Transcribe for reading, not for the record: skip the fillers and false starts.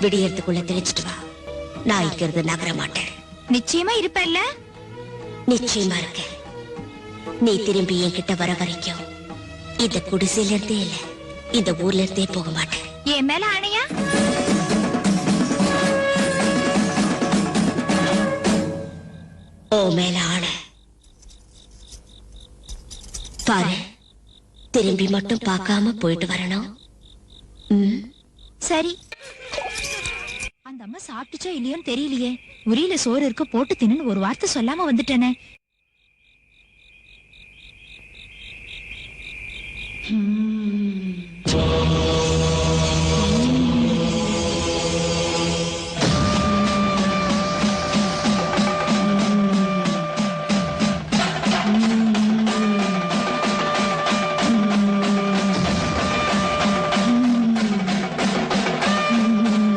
விடியறதுக்குள்ள தெரிஞ்சிட்டு வா. நான் இங்கிறது நகர மாட்டேன். நிச்சயமா இருப்பல்ல? நிச்சயமா இருக்க. நீ திரும்பி என்கிட்ட வர வரைக்கும் இந்த குடிசையில இருந்தே இல்ல, இந்த ஊர்ல இருந்தே போக மாட்டேன். என் மேல ஆணையா? ஓ மேல ஆண. பாரு, திரும்பி மட்டும் பார்க்காம போயிட்டு வரணும். சரி. அந்த அம்மா சாப்பிட்டுச்சா இல்லையோன்னு தெரியலையே. உரியில சோறு இருக்கு, போட்டு தின்னு ஒரு வார்த்தை சொல்லாம வந்துட்டேனே.